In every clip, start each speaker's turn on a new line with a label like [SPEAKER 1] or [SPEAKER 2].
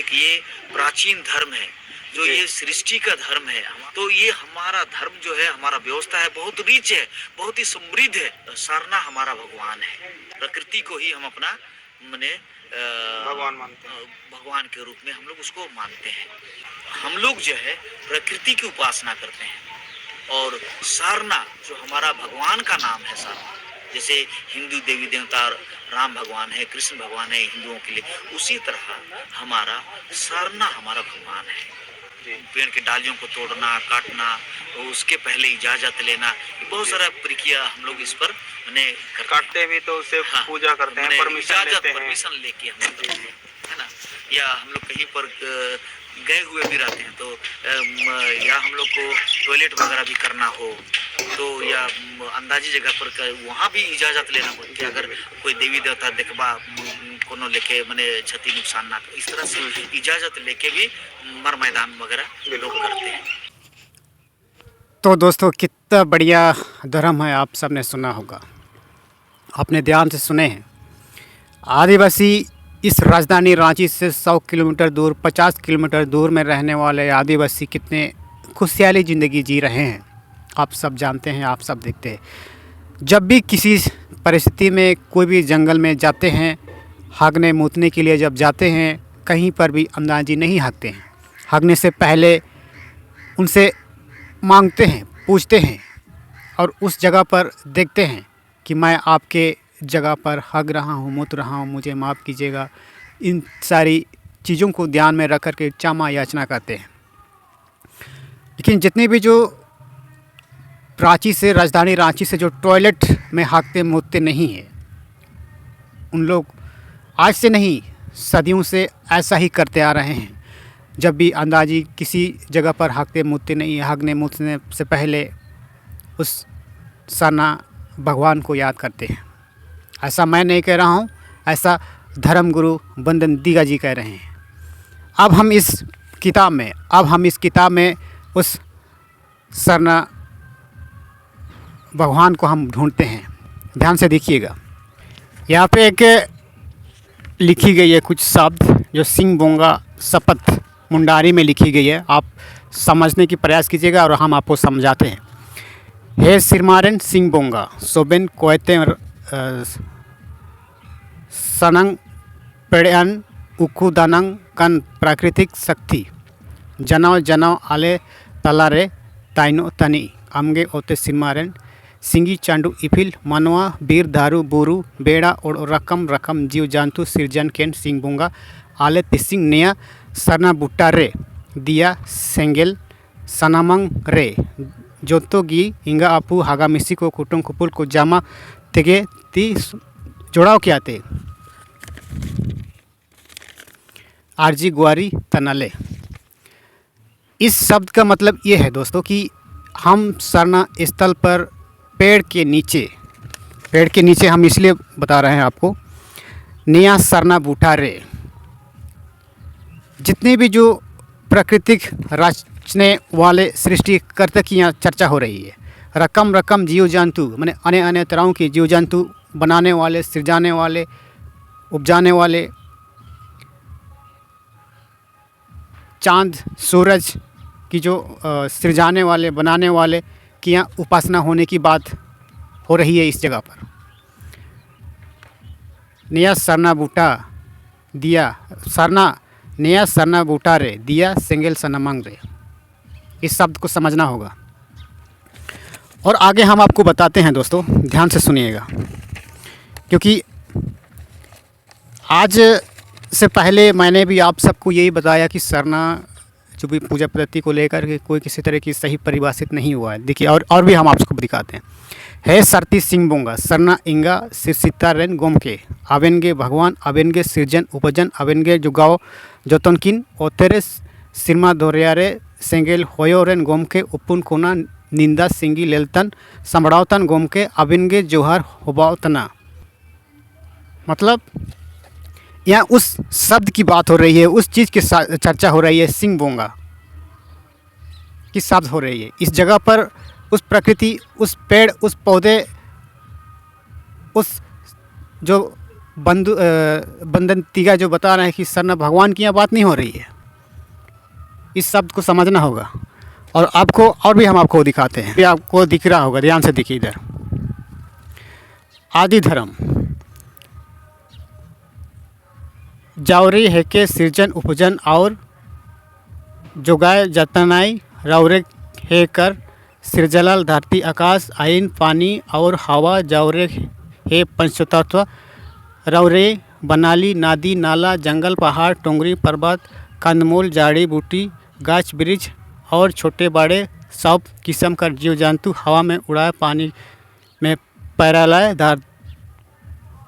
[SPEAKER 1] एक ये प्राचीन धर्म है, जो ये सृष्टि का धर्म है। तो ये हमारा धर्म जो है, हमारा व्यवस्था है, बहुत रिच है, बहुत ही समृद्ध है। सारना हमारा भगवान है, प्रकृति को ही हम अपना माने भगवान के रूप में हम लोग उसको मानते हैं। हम लोग जो है प्रकृति की उपासना करते हैं, और सारना जो हमारा भगवान का नाम है, सारना जैसे हिंदू देवी देवता राम भगवान है, कृष्ण भगवान है हिंदुओं के लिए, उसी तरह हमारा सारना हमारा भगवान है। पेड़ के डालियों को तोड़ना, काटना, उसके पहले इजाजत लेना, बहुत सारा प्रक्रिया हम लोग इस पर
[SPEAKER 2] काटते भी तो उससे पूजा करते हैं,
[SPEAKER 1] परमिशन लेके हम लोग, है ना। या हम लोग कहीं पर गए हुए भी रहते हैं, तो या हम लोग को टॉयलेट वगैरह भी करना हो तो, या अंदाजी जगह पर वहाँ भी इजाजत लेना पड़ती है। अगर कोई देवी देवता देखबा कोनो लेके मने क्षति नुकसान ना, इस तरह से इजाजत लेके भी मर मैदान वगैरह लोग करते हैं।
[SPEAKER 3] तो दोस्तों, कितना बढ़िया धर्म है, आप सब ने सुना होगा, आपने ध्यान से सुने हैं। आदिवासी इस राजधानी रांची से 100 किलोमीटर दूर, 50 किलोमीटर दूर में रहने वाले आदिवासी कितने खुशहाली ज़िंदगी जी रहे हैं, आप सब जानते हैं, आप सब देखते हैं। जब भी किसी परिस्थिति में कोई भी जंगल में जाते हैं, हाँकने मूतने के लिए जब जाते हैं, कहीं पर भी अंदाजी नहीं हाँकते हैं। हाँकने से पहले उनसे मांगते हैं, पूछते हैं, और उस जगह पर देखते हैं कि मैं आपके जगह पर हग रहा हूँ, मुत रहा हूँ, मुझे माफ़ कीजिएगा। इन सारी चीज़ों को ध्यान में रख कर के क्षमा याचना करते हैं। लेकिन जितने भी जो राजधानी रांची से जो टॉयलेट में हाँकते मूतते नहीं हैं, उन लोग आज से नहीं, सदियों से ऐसा ही करते आ रहे हैं। जब भी अंदाजी किसी जगह पर हाँकते मूतते नहीं, हाँकने मूतने से पहले उस सरना भगवान को याद करते हैं। ऐसा मैं नहीं कह रहा हूँ, ऐसा धर्मगुरु बंदन दीगा जी कह रहे हैं। अब हम इस किताब में उस सरना भगवान को हम ढूंढते हैं। ध्यान से देखिएगा, यहाँ पे एक लिखी गई है कुछ शब्द, जो सिंह बोंगा शपथ मुंडारी में लिखी गई है। आप समझने की प्रयास कीजिएगा और हम आपको समझाते हैं। हे सिरमारन सिंह बोंगा सोबेन कोयते सनंग पेड़न उकुदानंग कन प्राकृतिक शक्ति जनाव जनाव आले तलारे ताइनो तनी आमगे ओते सिरमारन सिंगी चांडू इफिल मनवा बीर दारू बुरु बेड़ा और रकम रकम जीव जंतु सिरजन केन सिंह बोंगा आले तिसिंग नेया सरना बुट्टा रे दिया सेंगेल सनामंग रे जोतो गी इंगा आपू हागा मिसी को कुटुंग कुपुल को जामा तेगे ती जोड़ाव क्या थे आरजी गुआरी तनाले। इस शब्द का मतलब ये है दोस्तों कि हम सरना स्थल पर पेड़ के नीचे हम इसलिए बता रहे हैं आपको, नया सरना बूटा रे, जितने भी जो प्राकृतिक रचने वाले सृष्टिकर्ता की यहाँ चर्चा हो रही है। रकम रकम जीव जंतु माने अन्य अन्य तरह के जीव जंतु बनाने वाले, सृजाने वाले, उपजाने वाले, चांद सूरज की जो सृजाने वाले, बनाने वाले की यहाँ उपासना होने की बात हो रही है इस जगह पर। नया सरना बूटा दिया सरना, नया सरना बूटा रे दिया सेंगेल सनामंग रे, इस शब्द को समझना होगा। और आगे हम आपको बताते हैं दोस्तों, ध्यान से सुनिएगा, क्योंकि आज से पहले मैंने भी आप सबको यही बताया कि सरना जो भी पूजा पद्धति को लेकर के कोई किसी तरह की सही परिभाषित नहीं हुआ है। देखिए, और भी हम आपको दिखाते हैं। है सरती सिंह बोंगा सरना इंगा सिरसिता रेन गोम के आवेनगे भगवान आवेनगे सृजन उपजन आवेनगे जुगाओ जतनकिन ओतेरे सिरमा दोरियारे सेंगेल होयो रेन गोम के उपुन कोना निंदा सिंगी लेलतन समड़ावतन गोम के आवेनगे जोहार होबावतना। मतलब यहाँ उस शब्द की बात हो रही है, उस चीज़ की चर्चा हो रही है। सिंह बोंगा की शब्द हो रही है इस जगह पर। उस प्रकृति, उस पेड़, उस पौधे, उस जो बंदन तीगा जो बता रहे हैं कि सरना भगवान की यहाँ बात नहीं हो रही है। इस शब्द को समझना होगा। और आपको और भी हम आपको दिखाते हैं, ये आपको दिख रहा होगा, ध्यान से देखिए इधर। आदि धर्म जावरी है के सृजन उपजन और जोगाय जतनाई रावरे है कर सिरजलाल धरती आकाश आइन पानी और हवा जावरे है पंचतत्व रावरे बनाली नादी नाला जंगल पहाड़ टोंगरी पर्वत कंदमूल जाड़ी बूटी गाछ वृक्ष और छोटे बड़े सब किस्म का जीव जंतु हवा में उड़ाए पानी में पैरालाए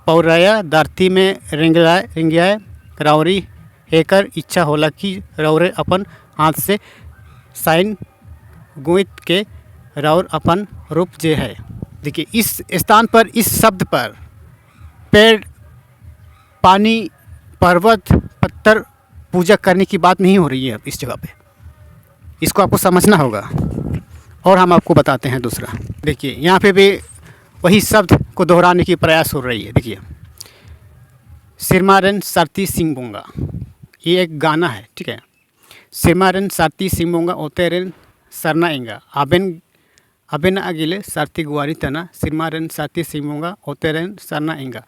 [SPEAKER 3] पौराया धरती में रिंगियाए रावरी हेकर इच्छा होला कि रावरे अपन हाथ से साइन गुइत के रावर अपन रूप जे है। देखिए इस स्थान पर, इस शब्द पर पेड़ पानी पर्वत पत्थर पूजा करने की बात नहीं हो रही है इस जगह पे। इसको आपको समझना होगा। और हम आपको बताते हैं दूसरा। देखिए यहाँ पे भी वही शब्द को दोहराने की प्रयास हो रही है। देखिए सिरमारन सारती सिंगबोंगा, ये एक गाना है, ठीक है। सिरमारन सारती सिंगबोंगा ओतेरन सरना इंगा अबेन अगिले सारती गुआरी तना सिरमारन सारती सिंगबोंगा ओतेरन सरना इंगा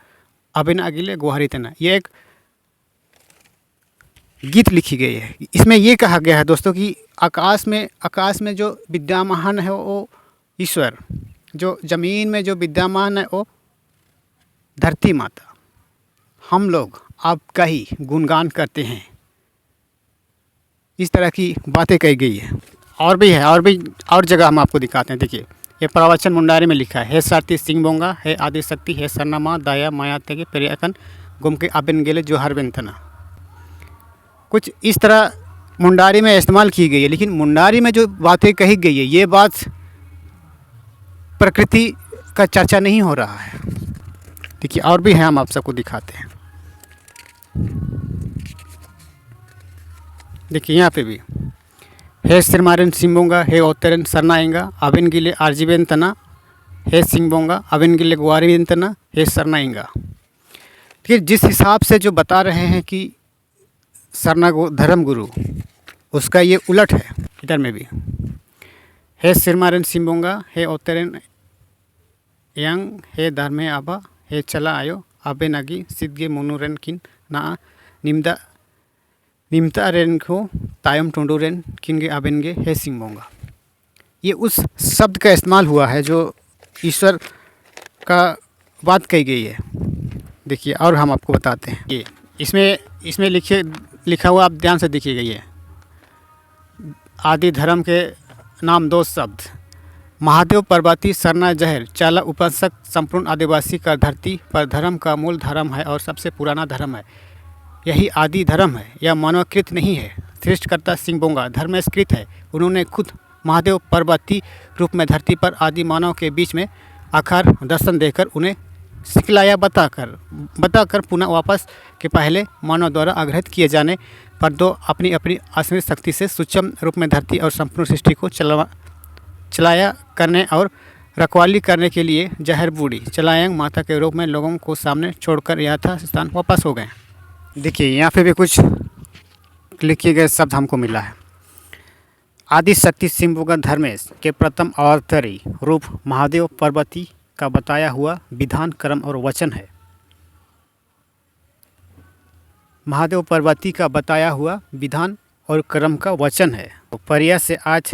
[SPEAKER 3] अबेन अगिले गुआरी तना, ये एक गीत लिखी गई है। इसमें ये कहा गया है दोस्तों कि आकाश में जो विद्यमान है वो ईश्वर, जो ज़मीन में जो विद्यमान है वो धरती माता, हम लोग आपका ही गुणगान करते हैं। इस तरह की बातें कही गई है। और भी है, और जगह हम आपको दिखाते हैं। देखिए ये प्रवचन मुंडारी में लिखा है सारती सिंगबोंगा है आदि शक्ति है सरनामा दाया माया तेगे पेरियाकन गुम के आबिन गेले जो हर बेंतना, कुछ इस तरह मुंडारी में इस्तेमाल की गई है। लेकिन मुंडारी में जो बातें कही गई है ये बात प्रकृति का चर्चा नहीं हो रहा है। देखिए और भी है, हम आप सबको दिखाते हैं। देखिए यहाँ पे भी है सिरमारन सिंगबोंगा है ओतेरन सरना इंगा अबिन गिले आरजीबेन तना है सिंगबोंगा अबिन गिले गुआरीबेन तना है सरना इंगा। ठीक है, जिस हिसाब से जो बता रहे हैं कि सरना धर्म गुरु, उसका ये उलट है। इधर में भी है सिरमारन सिंगबोंगा है ओतेरन यंग है धर्मे आबा है चला आयो आबे नगी सिद्धगे मुनुरेन किन ना निम्ता रेन को तायम टोंडोरेन किनगे आबेनगे है सिंगबोंगा। ये उस शब्द का इस्तेमाल हुआ है जो ईश्वर का बात कही गई है। देखिए और हम आपको बताते हैं। ये इसमें लिखा हुआ, आप ध्यान से देखिएगा। ये आदि धर्म के नाम दो शब्द महादेव पर्वती सरना जहर चाला उपासक संपूर्ण आदिवासी का धरती पर धर्म का मूल धर्म है और सबसे पुराना धर्म है। यही आदि धर्म है, यह मानवकृत नहीं है। सृष्टिकर्ता सिंगबोंगा धर्मस्कृत है। उन्होंने खुद महादेव पर्वती रूप में धरती पर आदि मानव के बीच में आकार दर्शन देकर उन्हें सिखलाया, बताकर पुनः वापस के पहले मानव द्वारा आग्रहित किए जाने पर दो अपनी अपनी असमित शक्ति से सूक्ष्म रूप में धरती और संपूर्ण सृष्टि को चलाया करने और रखवाली करने के लिए जहर बूढ़ी चलायंग माता के रूप में लोगों को सामने छोड़कर यथास्थान वापस हो गए। देखिए यहाँ पे भी कुछ लिखे गए शब्द हमको मिला है। आदि शक्ति सिंगबोंगा धर्मेश के प्रथम अवतारी रूप महादेव पर्वती का बताया हुआ विधान कर्म और वचन है। महादेव पर्वती का बताया हुआ विधान और कर्म का वचन है। परिया से आज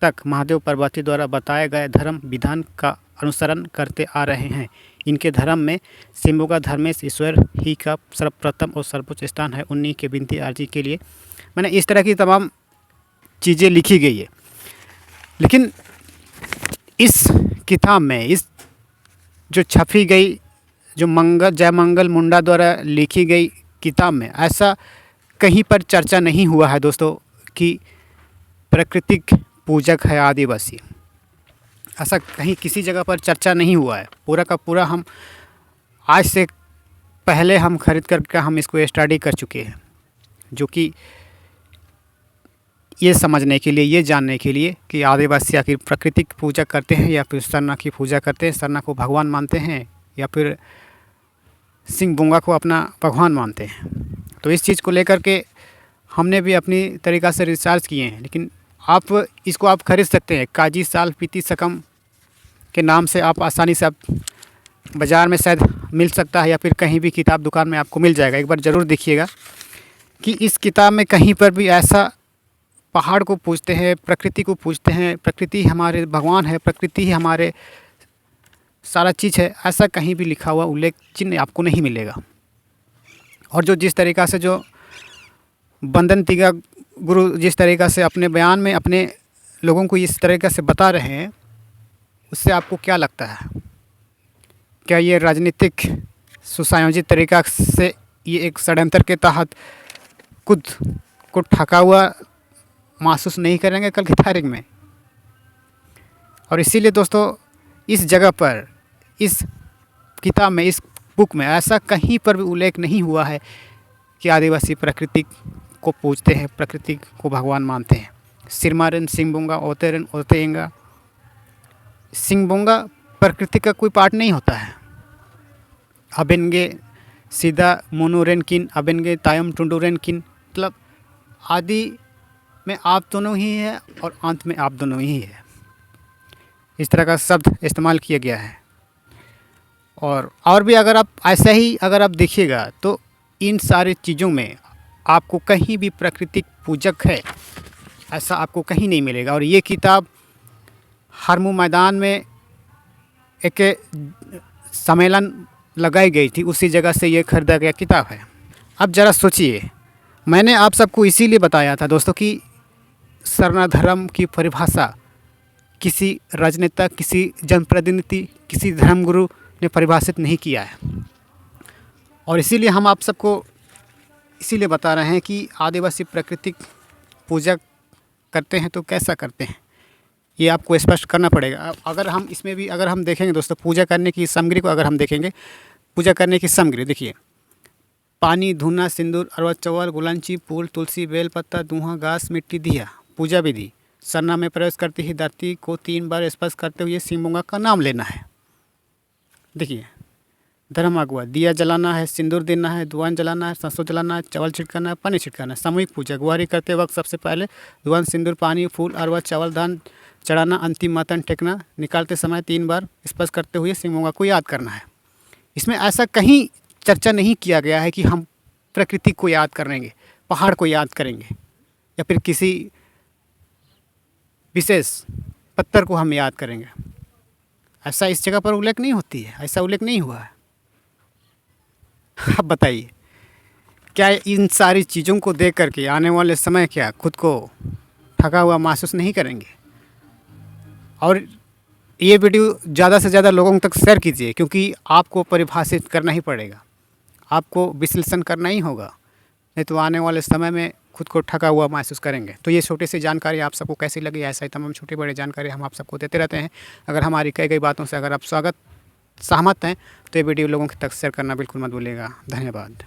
[SPEAKER 3] तक महादेव पर्वती द्वारा बताए गए धर्म विधान का अनुसरण करते आ रहे हैं। इनके धर्म में सिंगबोंगा धर्मेश ईश्वर ही का सर्वप्रथम और सर्वोच्च स्थान है। उन्हीं के विनती अर्जी के लिए मैंने इस तरह की तमाम चीज़ें लिखी गई है। लेकिन इस किताब में, इस जो छपी गई, जो जयमंगल मुंडा द्वारा लिखी गई किताब में ऐसा कहीं पर चर्चा नहीं हुआ है दोस्तों कि प्राकृतिक पूजक है आदिवासी। ऐसा कहीं किसी जगह पर चर्चा नहीं हुआ है। पूरा का पूरा हम आज से पहले हम खरीद करके हम इसको स्टडी कर चुके हैं, जो कि ये समझने के लिए, ये जानने के लिए कि आदिवासी आखिर प्राकृतिक पूजा करते हैं या फिर सरना की पूजा करते हैं, सरना को भगवान मानते हैं या फिर सिंह बुंगा को अपना भगवान मानते हैं। तो इस चीज़ को लेकर के हमने भी अपनी तरीक़ा से रिसर्च किए हैं, लेकिन आप इसको आप ख़रीद सकते हैं। काजी साल पीती सकम के नाम से आप आसानी से आप बाज़ार में शायद मिल सकता है, या फिर कहीं भी किताब दुकान में आपको मिल जाएगा। एक बार ज़रूर देखिएगा कि इस किताब में कहीं पर भी ऐसा पहाड़ को पूजते हैं, प्रकृति को पूजते हैं, प्रकृति हमारे भगवान है, प्रकृति ही हमारे सारा चीज़ है, ऐसा कहीं भी लिखा हुआ उल्लेख चिन्ह आपको नहीं मिलेगा। और जो जिस तरीक़ा से जो बंदन तिगा गुरु जिस तरीक़ा से अपने बयान में अपने लोगों को इस तरीक़े से बता रहे हैं, उससे आपको क्या लगता है? क्या ये राजनीतिक सुसंयोजित तरीक़ा से ये एक षड्यंत्र के तहत खुद को ठगा हुआ महसूस नहीं करेंगे कल की तारीख में? और इसीलिए दोस्तों इस जगह पर, इस किताब में, इस बुक में ऐसा कहीं पर भी उल्लेख नहीं हुआ है कि आदिवासी प्रकृति को पूजते हैं, प्रकृति को भगवान मानते हैं। सिरमारन सिंहबुंगा ओतेरन ओतेंगा, सिंहबुंगा प्रकृति का कोई पार्ट नहीं होता है। अबेनगे सीधा मोनोरेन किन, अबेनगे तायम टुंडुरेन किन, मतलब आदि में आप दोनों ही है और अंत में आप दोनों ही है। इस तरह का शब्द इस्तेमाल किया गया है। और भी अगर आप ऐसा ही अगर आप देखिएगा तो इन सारी चीज़ों में आपको कहीं भी प्राकृतिक पूजक है ऐसा आपको कहीं नहीं मिलेगा। और ये किताब हरमू मैदान में एक सम्मेलन लगाई गई थी, उसी जगह से ये खरीदा गया किताब है। अब ज़रा सोचिए, मैंने आप सबको इसीलिए बताया था दोस्तों कि सरना धर्म की परिभाषा किसी राजनेता, किसी जनप्रतिनिधि, किसी धर्मगुरु ने परिभाषित नहीं किया है। और इसीलिए हम आप सबको इसीलिए बता रहे हैं कि आदिवासी प्राकृतिक पूजा करते हैं तो कैसा करते हैं, ये आपको स्पष्ट करना पड़ेगा। अगर हम इसमें भी अगर हम देखेंगे दोस्तों, पूजा करने की सामग्री को अगर हम देखेंगे, पूजा करने की सामग्री देखिए, पानी, धुना, सिंदूर, अरवा चावल, गुलांची, फूल, तुलसी, बेल पत्ता, धुआं, घास, मिट्टी, दिया। पूजा विधि, सरना में प्रवेश करते ही धरती को 3 बार स्पर्श करते हुए सिंहबुंगा का नाम लेना है। देखिए, धर्म अगुआ, दिया जलाना है, सिंदूर देना है, धुआं जलाना है, सरसों जलाना है, चावल छिड़काना है, पानी छिड़काना है। सामूहिक पूजा, गुहारी करते वक्त सबसे पहले धुआं, सिंदूर, पानी, फूल, अरवा चावल, धान चढ़ाना, अंतिम मातन टेकना, निकालते समय 3 बार स्पर्श करते हुए सिंहबुंगा को याद करना है। इसमें ऐसा कहीं चर्चा नहीं किया गया है कि हम प्रकृति को याद करेंगे, पहाड़ को याद करेंगे, या फिर किसी विशेष पत्थर को हम याद करेंगे। ऐसा इस जगह पर उल्लेख नहीं होती है, ऐसा उल्लेख नहीं हुआ है। अब बताइए, क्या इन सारी चीज़ों को देख करके आने वाले समय क्या खुद को ठगा हुआ महसूस नहीं करेंगे? और ये वीडियो ज़्यादा से ज़्यादा लोगों तक शेयर कीजिए, क्योंकि आपको परिभाषित करना ही पड़ेगा, आपको विश्लेषण करना ही होगा, नहीं तो आने वाले समय में खुद को ठगा हुआ महसूस करेंगे। तो ये छोटी सी जानकारी आप सबको कैसी लगी? ऐसा ही तमाम छोटी बड़ी जानकारी हम आप सबको देते रहते हैं। अगर हमारी कई गई बातों से अगर आप सहमत हैं तो ये वीडियो लोगों तक शेयर करना बिल्कुल मत भूलिएगा। धन्यवाद।